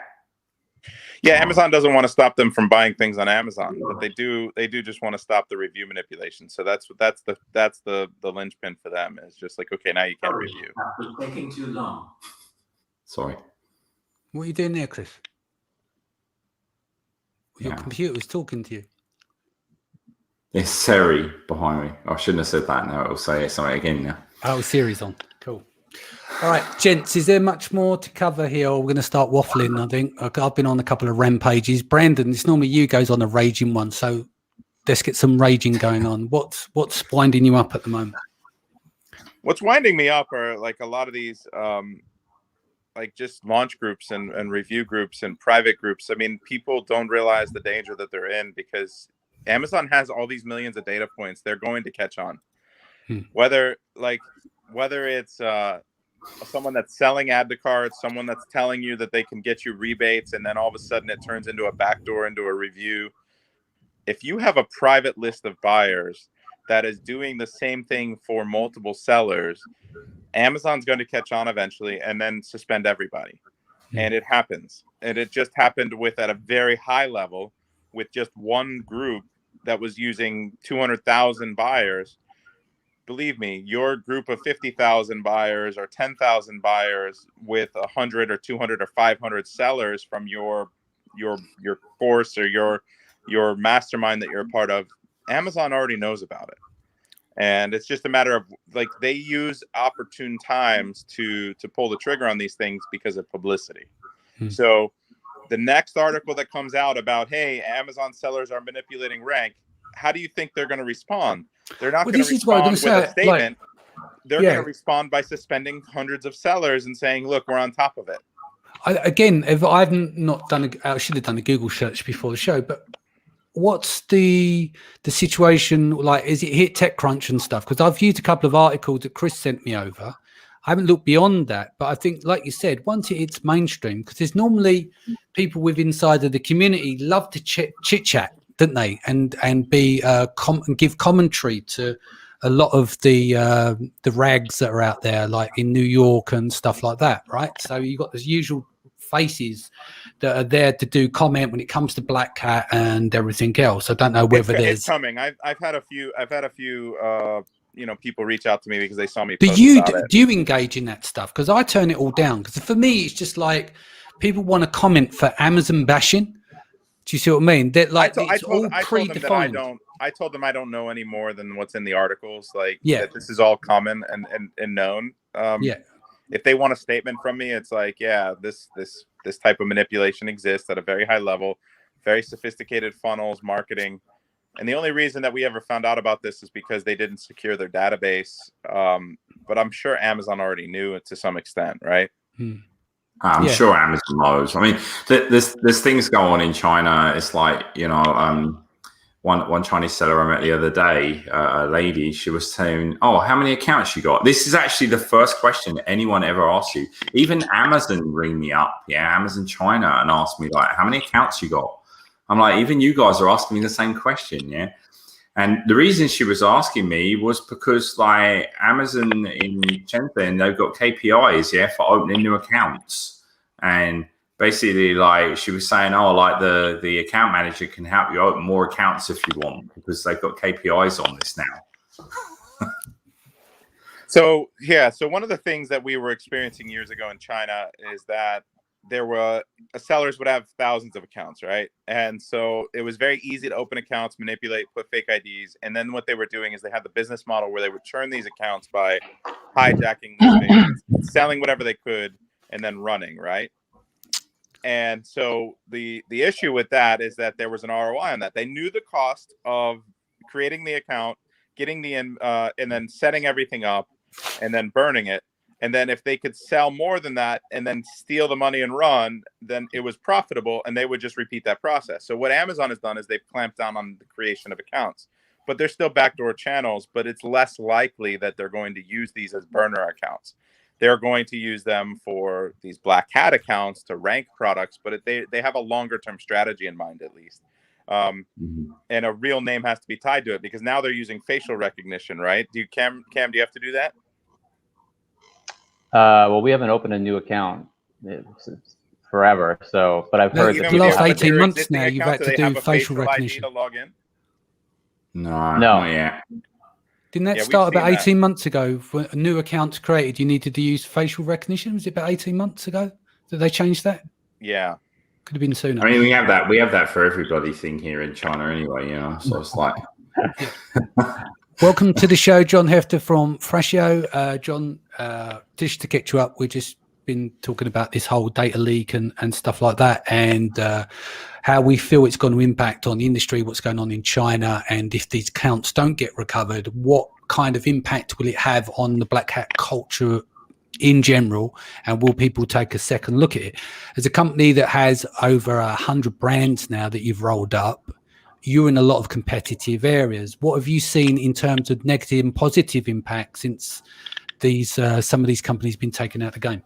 Yeah, Amazon doesn't want to stop them from buying things on Amazon, but they do just want to stop the review manipulation. So that's the linchpin for them. It's just like, okay, now you can't review. It's taking too long. Sorry. What are you doing there, Chris? Your computer was talking to you. There's Siri behind me. I shouldn't have said that. Now it'll say something again now. Oh, Siri's on. Cool. All right, gents, is there much more to cover here? Or we're going to start waffling, I think. I've been on a couple of rampages. Brandon, it's normally you goes on a raging one, so let's get some raging going on. What's winding you up at the moment? What's winding me up are like a lot of these like just launch groups and review groups and private groups. I mean, people don't realize the danger that they're in because Amazon has all these millions of data points. They're going to catch on. Whether it's someone that's selling add to carts, someone that's telling you that they can get you rebates, and then all of a sudden it turns into a backdoor into a review. If you have a private list of buyers that is doing the same thing for multiple sellers, Amazon's going to catch on eventually and then suspend everybody. And it happens. And it just happened at a very high level with just one group that was using 200,000 buyers. Believe me, your group of 50,000 buyers or 10,000 buyers with 100 or 200 or 500 sellers from your course or your mastermind that you're a part of, Amazon already knows about it. And it's just a matter of, like, they use opportune times to pull the trigger on these things because of publicity. So the next article that comes out about, hey, Amazon sellers are manipulating rank, how do you think they're going to respond? They're not going to respond with a statement. They're going to respond by suspending hundreds of sellers and saying, look, we're on top of it. If I've not done I should have done a Google search before the show, but what's the situation like? Is it hit TechCrunch and stuff? Because I've viewed a couple of articles that Chris sent me over. I haven't looked beyond that, but I think, like you said, once it hits mainstream, because there's normally people with inside of the community love to chit chat, don't they? And be and give commentary to a lot of the rags that are out there, like in New York and stuff like that, right? So you got this usual faces that are there to do comment when it comes to Black Hat and everything else. I don't know whether it's coming. I've had a few people reach out to me because they saw me post about it. Do you engage in that stuff? Because I turn it all down, because for me it's just like people want to comment for Amazon bashing. Do you see what I mean? That like I told them I told them I don't know any more than what's in the articles. Like, that this is all common and known. If they want a statement from me, it's like, this type of manipulation exists at a very high level, very sophisticated funnels, marketing. And the only reason that we ever found out about this is because they didn't secure their database. But I'm sure Amazon already knew it to some extent, right? I'm sure Amazon knows. I mean, there's things go on in China. It's like, one Chinese seller I met the other day, a lady, she was saying, how many accounts you got? This is actually the first question anyone ever asks you. Even Amazon ring me up, Amazon China, and ask me, like, how many accounts you got? I'm like, even you guys are asking me the same question, And the reason she was asking me was because, like, Amazon in Shenzhen, they've got KPIs, for opening new accounts. And basically, like, she was saying, like, the account manager can help you open more accounts if you want, because they've got KPIs on this now. So one of the things that we were experiencing years ago in China is that there were sellers would have thousands of accounts, right? And so it was very easy to open accounts, manipulate, put fake IDs. And then what they were doing is they had the business model where they would churn these accounts by hijacking listings, selling whatever they could, and then running, right? And so the issue with that is that there was an ROI on that. They knew the cost of creating the account, getting and then setting everything up, and then burning it. And then if they could sell more than that and then steal the money and run, then it was profitable, and they would just repeat that process. So what Amazon has done is they've clamped down on the creation of accounts, but they're still backdoor channels, but it's less likely that they're going to use these as burner accounts. They're going to use them for these Black Hat accounts to rank products, but they have a longer term strategy in mind, at least. And a real name has to be tied to it, because now they're using facial recognition, right? Cam, do you have to do that? Well, we haven't opened a new account forever. So, but I've heard that the last 18 months now you've had to do facial recognition. ID to log in? No, not yet. Didn't that start about 18 months ago? When a new account's created, you needed to use facial recognition. Was it about 18 months ago that they changed that? Yeah. Could have been sooner. I mean, we have that for everybody thing here in China anyway, so it's like. Welcome to the show, John Hefter from Freshio. John, just to catch you up, we've just been talking about this whole data leak and stuff like that, and how we feel it's going to impact on the industry, what's going on in China, and if these accounts don't get recovered, what kind of impact will it have on the Black Hat culture in general, and will people take a second look at it? As a company that has over 100 brands now that you've rolled up, you're in a lot of competitive areas. What have you seen in terms of negative and positive impact since these some of these companies been taken out of the game?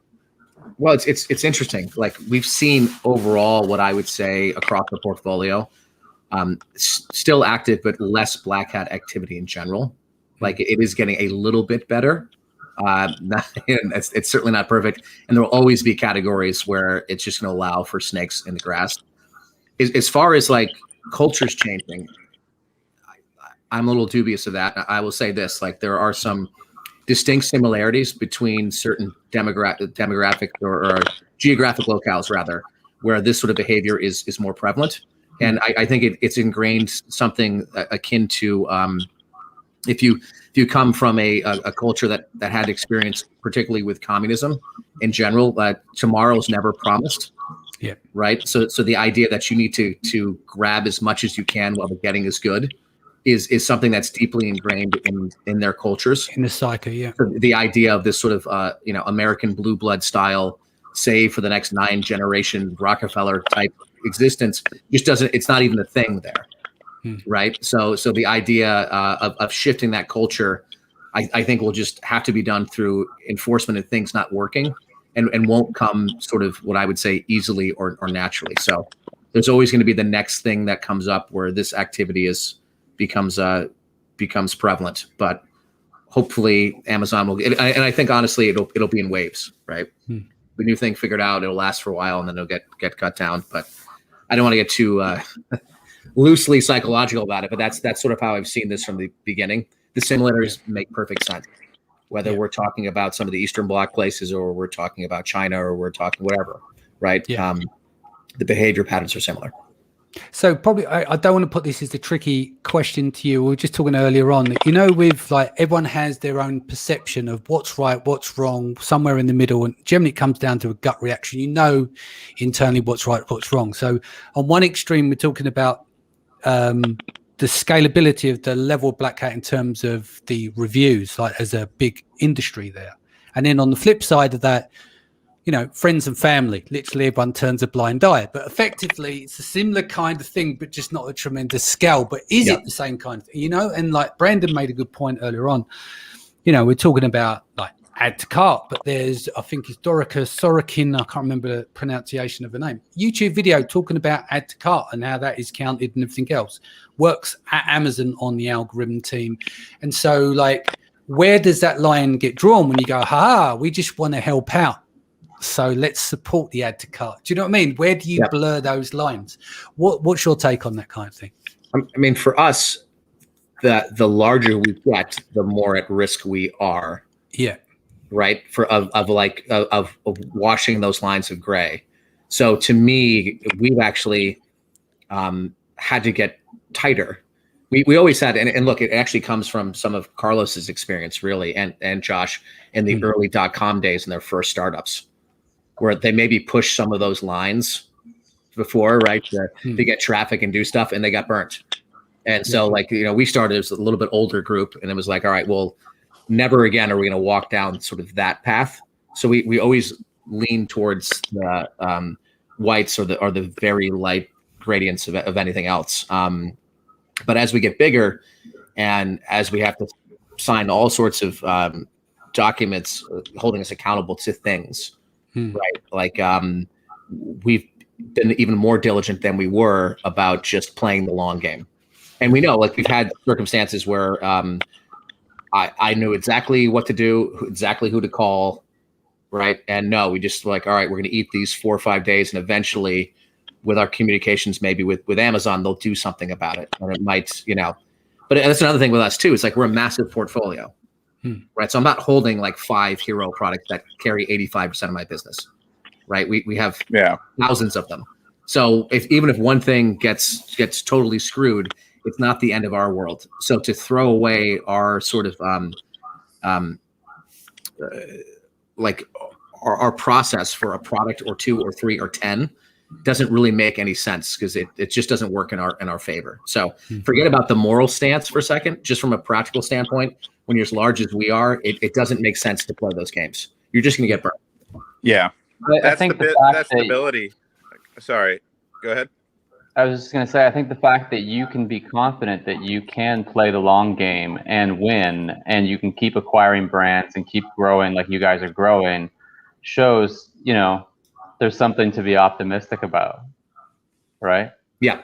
Well, it's interesting. Like, we've seen overall, what I would say across the portfolio, still active, but less Black Hat activity in general. Like, it is getting a little bit better. It's certainly not perfect, and there will always be categories where it's just going to allow for snakes in the grass. As far as like culture's changing, I'm a little dubious of that. I will say this: like, there are some distinct similarities between certain demographic or geographic locales, rather, where this sort of behavior is more prevalent. And I think it's ingrained something akin to if you come from a culture that had experience, particularly with communism in general, tomorrow's never promised. Yeah. Right. So the idea that you need to grab as much as you can while the getting is good is something that's deeply ingrained in their cultures. In the psyche, yeah. So the idea of this sort of American blue blood style, save for the next 9 generation Rockefeller type existence just doesn't. It's not even a thing there. Right. So the idea of shifting that culture, I think, will just have to be done through enforcement of things not working, and won't come sort of what I would say easily or naturally. So there's always going to be the next thing that comes up where this activity becomes prevalent. But hopefully Amazon will, and I think honestly it'll be in waves, right? the new thing figured out. It'll last for a while and then it'll get cut down. But I don't want to get too loosely psychological about it. But that's sort of how I've seen this from the beginning. The simulators make perfect sense, whether we're talking about some of the Eastern Bloc places or we're talking about China or we're talking whatever, right? Yeah. The behavior patterns are similar. So probably, I don't want to put this as a tricky question to you. We were just talking earlier on that, with like everyone has their own perception of what's right, what's wrong, somewhere in the middle. And generally it comes down to a gut reaction, internally what's right, what's wrong. So on one extreme, we're talking about the scalability of the level of Black Hat in terms of the reviews, like as a big industry there. And then on the flip side of that, friends and family, literally everyone turns a blind eye, but effectively it's a similar kind of thing, but just not a tremendous scale. But is it the same kind of thing, and like Brandon made a good point earlier on, we're talking about like add to cart, but there's, I think it's Dorica Sorokin, I can't remember the pronunciation of the name, YouTube video talking about add to cart and how that is counted and everything else works at Amazon on the algorithm team. And so like, where does that line get drawn when you go, we just want to help out, so let's support the add to cart? Do you know what I mean? Where do you blur those lines? What's your take on that kind of thing? I mean, for us, the larger we get, the more at risk we are. Yeah. Right. Of washing those lines of gray. So to me, we've actually had to get tighter. We always had, and look, it actually comes from some of Carlos's experience, really, and Josh in the early .com days in their first startups, where they maybe pushed some of those lines before, right, to get traffic and do stuff, and they got burnt. And so, we started as a little bit older group, and it was like, all right, well, never again are we going to walk down sort of that path. So we always lean towards the whites or the very light gradients of anything else. But as we get bigger, and as we have to sign all sorts of documents holding us accountable to things. Right. Like we've been even more diligent than we were about just playing the long game. And we know, like, we've had circumstances where I knew exactly what to do, exactly who to call. Right. And no, we just like, all right, we're going to eat these 4 or 5 days. And eventually with our communications, maybe with Amazon, they'll do something about it. And it might, but that's another thing with us too. It's like we're a massive portfolio. Right. So I'm not holding like 5 hero products that carry 85% of my business. Right. We have thousands of them. So even if one thing gets totally screwed, it's not the end of our world. So to throw away our sort of like our process for a product or 2 or 3 or 10 doesn't really make any sense, because it just doesn't work in our favor. So forget about the moral stance for a second. Just from a practical standpoint, when you're as large as we are, it doesn't make sense to play those games. You're just going to get burned. Yeah. I think that's stability. Sorry, go ahead. I was just going to say, I think the fact that you can be confident that you can play the long game and win, and you can keep acquiring brands and keep growing like you guys are growing, shows, there's something to be optimistic about, right? Yeah.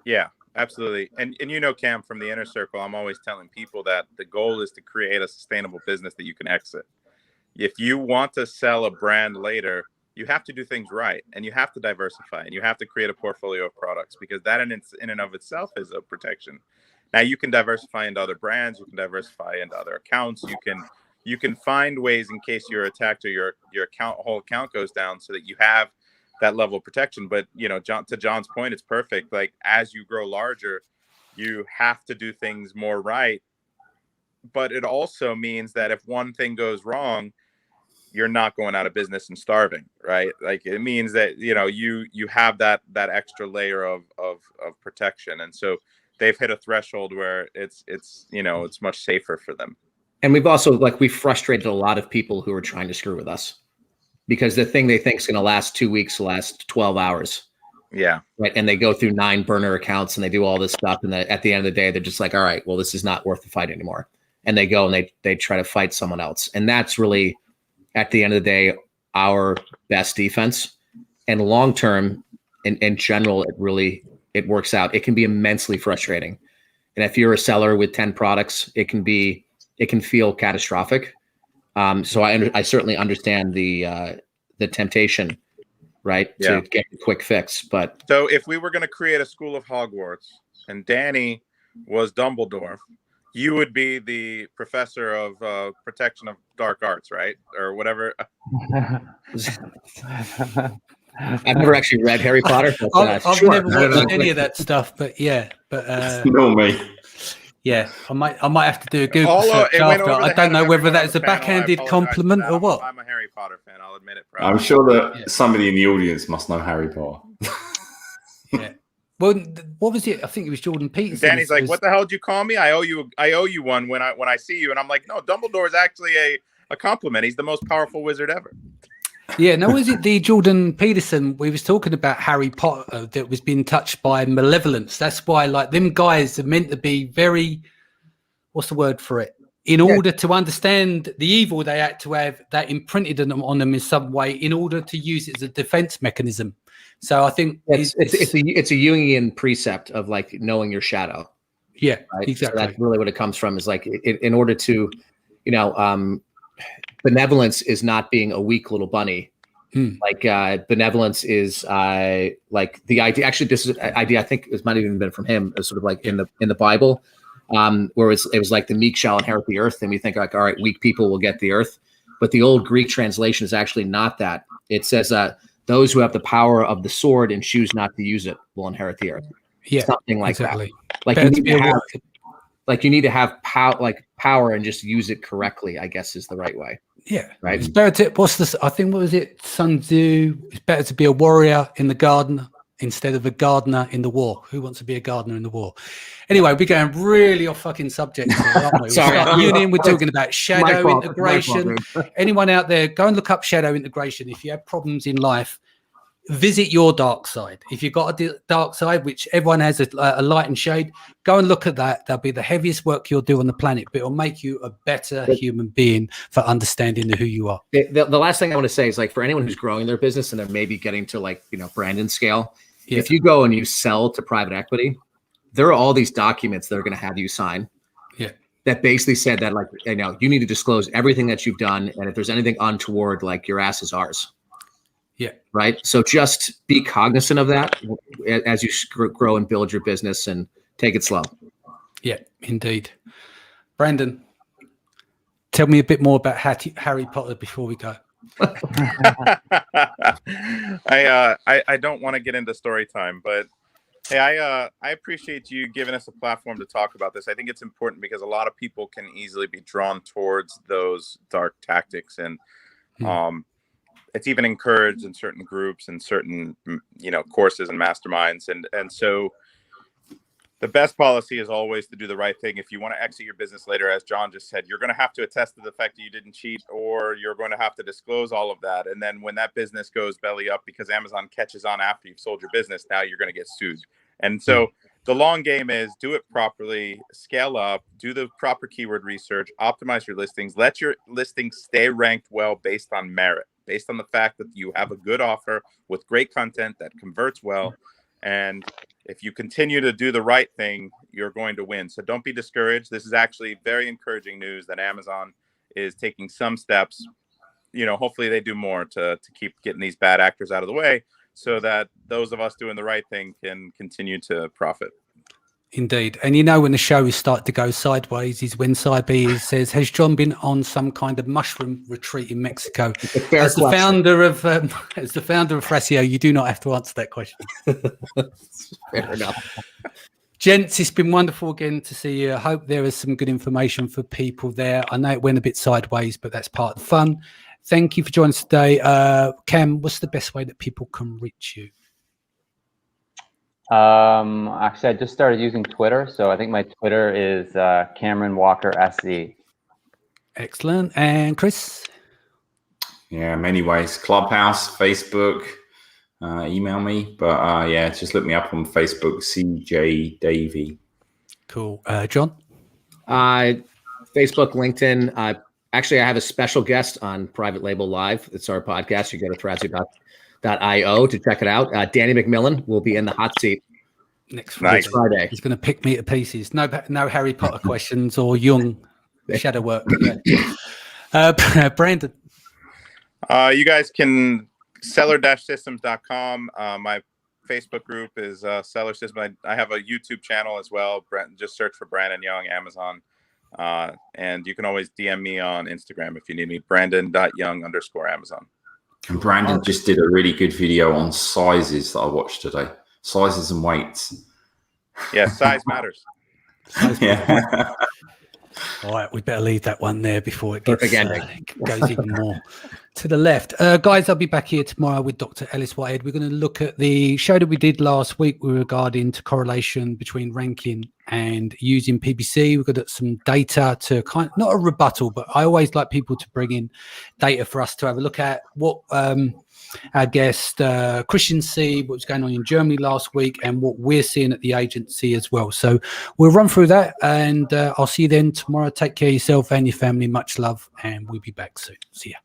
Yeah, absolutely. And Cam, from the inner circle, I'm always telling people that the goal is to create a sustainable business that you can exit. If you want to sell a brand later, you have to do things right, and you have to diversify, and you have to create a portfolio of products, because that in and of itself is a protection. Now you can diversify into other brands, you can diversify into other accounts, you can find ways in case you're attacked or your whole account goes down, so that you have that level of protection. But to John's point, it's perfect. Like, as you grow larger, you have to do things more right. But it also means that if one thing goes wrong, you're not going out of business and starving, right? Like, it means that you have that extra layer of protection, and so they've hit a threshold where it's much safer for them. And we've also we frustrated a lot of people who are trying to screw with us, because the thing they think is going to last 2 weeks last 12 hours. Yeah. Right. And they go through 9 burner accounts and they do all this stuff, and at the end of the day, they're just like, all right, well, this is not worth the fight anymore. And they go and they try to fight someone else, and that's really, at the end of the day, our best defense. And long term, in general, it works out. It can be immensely frustrating. And if you're a seller with 10 products, it can feel catastrophic. So I certainly understand the the temptation, right, Yeah. to get a quick fix. But So if we were going to create a school of Hogwarts and Danny was Dumbledore, you would be the professor of protection of dark arts, right? Or whatever. I've never actually read Harry Potter. But, I've sure. never watched any of that stuff, but yeah, Not me. yeah, I might have to do a Google Although search it went after. over I the don't head know of whether everyone that on is the a panel. I backhanded apologize for compliment that. or what. I'm a Harry Potter fan. I'll admit it. I'm Proudly. sure that Yeah. somebody in the audience must know Harry Potter. Yeah. Well, what was it? I think it was Jordan Peterson. Danny's like, "What the hell did you call me? I owe you one when I see you." And I'm like, "No, Dumbledore is actually a compliment. He's the most powerful wizard ever." Yeah, no, was it the Jordan Peterson? We was talking about Harry Potter that was being touched by malevolence. That's why, like, them guys are meant to be very, what's the word for it? In order to understand the evil, they had to have that imprinted on them in some way in order to use it as a defense mechanism. So I think it's a Jungian precept of like knowing your shadow. Yeah, right? exactly. So that's really what it comes from, is like in order to, benevolence is not being a weak little bunny. Like benevolence is like the idea. Actually, this is an idea I think it might have even been from him. It's sort of like in the Bible, where it was like the meek shall inherit the earth, and we think like, all right, weak people will get the earth, but the old Greek translation is actually not that. It says those who have the power of the sword and choose not to use it will inherit the earth. Yeah, something like that. Like you need to have power and just use it correctly, I guess is the right way. Yeah, right. It's better to I think what was it? Sun Tzu. It's better to be a warrior in the garden instead of a gardener in the war. Who wants to be a gardener in the war? Anyway, we're going really off fucking subject here, aren't we? Sorry, Union. We're talking about shadow integration. Anyone out there, go and look up shadow integration. If you have problems in life, visit your dark side. If you've got a dark side, which everyone has a light and shade, go and look at that. That'll be the heaviest work you'll do on the planet, but it'll make you a better human being for understanding who you are. The last thing I want to say is, like, for anyone who's growing their business and they're maybe getting to, like, Brandon scale, if you go and you sell to private equity, there are all these documents that are going to have you sign. Yeah. That basically said that, like, you need to disclose everything that you've done. And if there's anything untoward, like, your ass is ours. Yeah. Right. So just be cognizant of that as you grow and build your business, and take it slow. Yeah, indeed. Brandon, tell me a bit more about Harry Potter before we go. I don't want to get into story time, but hey, I appreciate you giving us a platform to talk about this. I think it's important because a lot of people can easily be drawn towards those dark tactics, and it's even encouraged in certain groups and certain, courses and masterminds. And so the best policy is always to do the right thing. If you want to exit your business later, as John just said, you're going to have to attest to the fact that you didn't cheat, or you're going to have to disclose all of that. And then when that business goes belly up because Amazon catches on after you've sold your business, now you're going to get sued. And so the long game is do it properly, scale up, do the proper keyword research, optimize your listings, let your listings stay ranked well based on merit, based on the fact that you have a good offer with great content that converts well. And if you continue to do the right thing, you're going to win. So don't be discouraged. This is actually very encouraging news that Amazon is taking some steps. Hopefully they do more to keep getting these bad actors out of the way, so that those of us doing the right thing can continue to profit. Indeed. And when the show is starting to go sideways is when Cybe says, has John been on some kind of mushroom retreat in Mexico? As the founder of Frasio, you do not have to answer that question. Fair enough. Gents, it's been wonderful again to see you. I hope there is some good information for people there. I know it went a bit sideways, but that's part of the fun. Thank you for joining us today. Cam, what's the best way that people can reach you? Actually, I just started using Twitter, so I think my Twitter is Cameron Walker SE. Excellent. And Chris? Yeah, many ways. Clubhouse, Facebook, email me. But just look me up on Facebook, CJ Davey. Cool. John? Facebook, LinkedIn. Actually, I have a special guest on Private Label Live. It's our podcast. You go to Thrasio.io to check it out. Danny McMillan will be in the hot seat next Friday. He's going to pick me to pieces. No Harry Potter questions or Jung shadow work. Brandon. You guys can seller-systems.com. My Facebook group is Seller Systems. I have a YouTube channel as well. Just search for Brandon Young, Amazon. And you can always DM me on Instagram if you need me, Brandon.Young_Amazon. And Brandon just did a really good video on sizes that I watched today. Sizes and weights. Yeah, size matters. Yeah. All right, we better leave that one there before it gets, goes even more to the left. Guys, I'll be back here tomorrow with Dr. Ellis Whitehead. We're going to look at the show that we did last week regarding to correlation between ranking and using PPC. We've got some data to not a rebuttal, but I always like people to bring in data for us to have a look at what our guest Christian see what's going on in Germany last week and what we're seeing at the agency as well. So we'll run through that, and I'll see you then tomorrow. Take care of yourself and your family. Much love, and we'll be back soon. See ya.